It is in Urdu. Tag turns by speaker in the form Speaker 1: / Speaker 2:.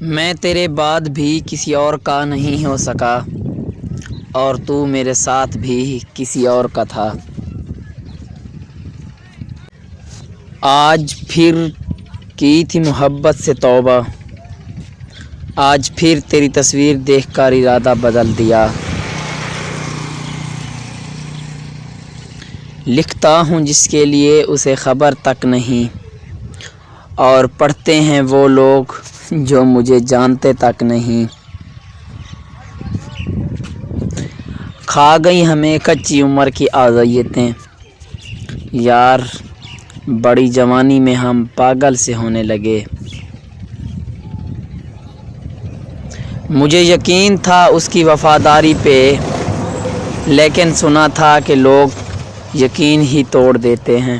Speaker 1: میں تیرے بعد بھی کسی اور کا نہیں ہو سکا، اور تو میرے ساتھ بھی کسی اور کا تھا۔ آج پھر کی تھی محبت سے توبہ، آج پھر تیری تصویر دیکھ کر ارادہ بدل دیا۔ لکھتا ہوں جس کے لیے اسے خبر تک نہیں، اور پڑھتے ہیں وہ لوگ جو مجھے جانتے تک نہیں۔ کھا گئی ہمیں کچی عمر کی اذیتیں، یار بڑی جوانی میں ہم پاگل سے ہونے لگے۔ مجھے یقین تھا اس کی وفاداری پہ، لیکن سنا تھا کہ لوگ یقین ہی توڑ دیتے ہیں۔